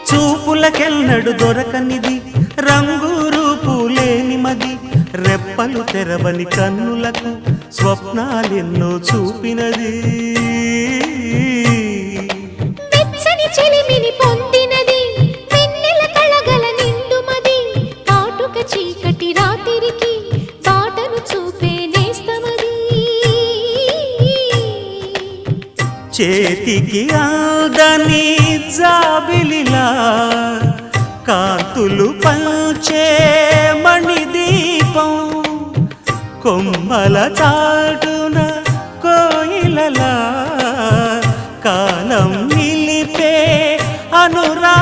చూపులకెన్నడు దొరకనిది రంగు రూపు లేని మది రెప్పలు తెరవని కన్నులకు స్వప్నాలెన్నో చూపినది వెచ్చని చెలిమిని పొందినది వెన్నెల కళగల నిండుమది కాటుక చీకటి రాత్రికి బాటను చూపే నేస్తమది చేతికి ఆదని జాబిలిలా కాంతులు పంచే మణిదీపం కొమ్మల చాటున కోయిలలా కాలం నిలిపే అనురా